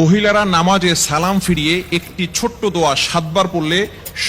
মহিলারা নামাজে সালাম ফিরিয়ে একটি ছোট্ট দোয়া 7 বার পড়লে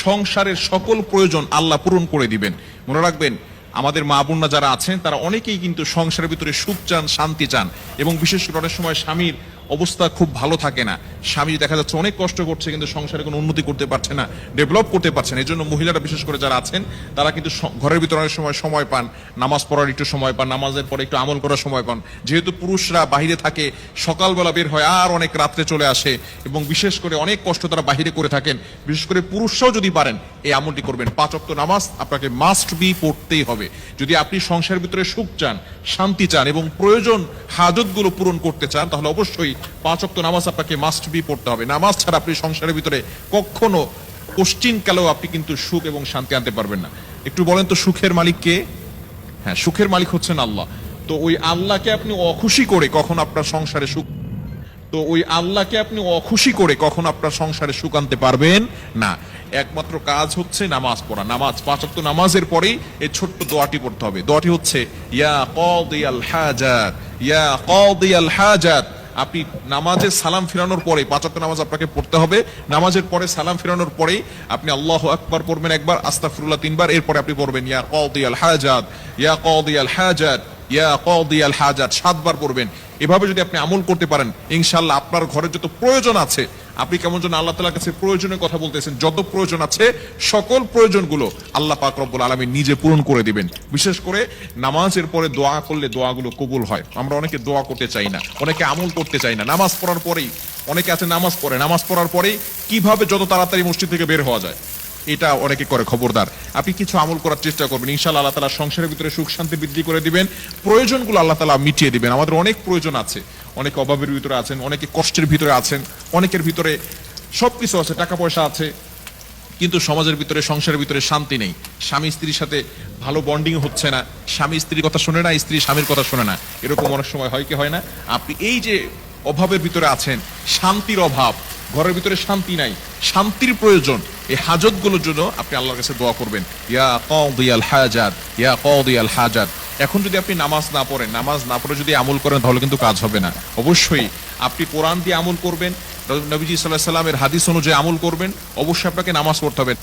সংসারের সকল প্রয়োজন আল্লাহ পূরণ করে দিবেন। মনে রাখবেন, আমাদের মা বোনরা যারা আছেন তারা অনেকেই কিন্তু সংসারের ভিতরে সুখ চান, শান্তি চান, এবং বিশেষ করে অনেক সময় স্বামীর অবস্থা খুব ভালো থাকে না। স্বামী দেখা যাচ্ছে অনেক কষ্ট করছে, কিন্তু সংসারে কোনো উন্নতি করতে পারছে না, ডেভেলপ করতে পারছে না। এই জন্য মহিলারা বিশেষ করে যারা আছেন তারা কিন্তু ঘরের ভিতরে অনেক সময় পান, নামাজ পড়ার একটু সময় পান, নামাজের পরে একটু আমল করার সময় পান। যেহেতু পুরুষরা বাহিরে থাকে, সকালবেলা বের হয় আর অনেক রাত্রে চলে আসে, এবং বিশেষ করে অনেক কষ্ট তারা বাহিরে করে থাকেন। বিশেষ করে পুরুষরাও যদি পারেন এই আমলটি করবেন। 5 ওয়াক্ত নামাজ আপনাকে মাস্ট বি পড়তেই হবে। যদি আপনি সংসারের ভিতরে সুখ চান, শান্তি চান এবং প্রয়োজন হাজতগুলো পূরণ করতে চান, তাহলে অবশ্যই 5 ওয়াক্ত নামাজ আপনাকে মাস্ট বি পড়তে হবে। নামাজ ছাড়া আপনি সংসারের ভিতরে কখনো কোশ্চিনকালেও আপনি কিন্তু সুখ এবং শান্তি আনতে পারবেন না। একটু বলেন তো, সুখের মালিক কে? হ্যাঁ, সুখের মালিক হচ্ছেন আল্লাহ। তো ওই আল্লাহকে আপনি অখুশি করে কখন আপনার সংসারে সুখ আপনার সংসারে সুখ আনতে পারবেন না। একমাত্র কাজ হচ্ছে নামাজ পড়া। নামাজ 5 ওয়াক্ত নামাজের পরেই এই ছোট্ট দোয়াটি পড়তে হবে। দোয়াটি হচ্ছে ইয়া কাদিয়াল হাজাত, ইয়া কাদিয়াল হাজাত। আপনি নামাজে সালাম ফিরানোর পরে 5 ওয়াক্ত নামাজ আপনাকে পড়তে হবে। নামাজের পরে সালাম ফিরানোর পরেই আপনি আল্লাহু আকবার পড়বেন একবার, আস্তাগফিরুল্লাহ 3 বার, এরপরে আপনি পড়বেন ইয়া কাদিয়াল হাজাত, ইয়া কাদিয়াল হাজাত, ইয়া কাদিয়াল হাজাত 7 বার পড়বেন। এভাবে যদি আপনি আমল করতে পারেন, ইনশাআল্লাহ আপনার ঘরের যত প্রয়োজন আছে, আপনি কেমন যেন আল্লাহ তাআলার কাছে প্রয়োজনের কথা বলতেছেন, যত প্রয়োজন আছে সকল প্রয়োজনগুলো আল্লাহ পাক রব্বুল আলামিন নিজে পূরণ করে দিবেন। বিশেষ করে নামাজের পরে দোয়া করলে দোয়াগুলো কবুল হয়। আমরা অনেকে দোয়া করতে চাই না, অনেকে আমল করতে চাই না। নামাজ পড়ার পরেই অনেকে আছে নামাজ পড়ার পরেই কিভাবে যত তাড়াতাড়ি মসজিদ থেকে বের হওয়া যায় এটা অনেকে করে। খবরদার, আপনি কিছু আমল করার চেষ্টা করবেন, ইনশাআল্লাহ আল্লাহ তাআলা সংসারের ভিতরে সুখ শান্তি বৃদ্ধি করে দিবেন, প্রয়োজনগুলো আল্লাহ তাআলা মিটিয়ে দিবেন। আমাদের অনেক প্রয়োজন আছে, অনেকে অভাবের ভিতরে আছেন, অনেকে কষ্টের ভিতরে আছেন, অনেকের ভিতরে সবকিছু আছে, টাকা পয়সা আছে, কিন্তু সমাজের ভিতরে, সংসারের ভিতরে শান্তি নেই। স্বামী স্ত্রীর সাথে ভালো বন্ডিং হচ্ছে না, স্বামী স্ত্রীর কথা শোনে না, স্ত্রী স্বামীর কথা শোনে না। এরকম অনেক সময় হয় কি হয় না? আপনি এই যে অভাবের ভিতরে আছেন, শান্তির অভাব, ঘরের ভিতরে শান্তি নাই, শান্তির প্রয়োজন, এই হাজতগুলোর জন্য আপনি আল্লাহর কাছে দোয়া করবেন, ইয়া কাদিয়াল হাজাত, ইয়া কাদিয়াল হাজাত। এখন যদি আপনি নামাজ না পড়ে যদি আমল করেন, তাহলে কিন্তু কাজ হবে না। অবশ্যই আপনি কোরআন দিয়ে আমল করবেন, নবীজি সাল্লাল্লাহু আলাইহি ওয়াসাল্লামের হাদিস অনুযায়ী আমল করবেন। অবশ্যই আপনাকে নামাজ পড়তে হবে।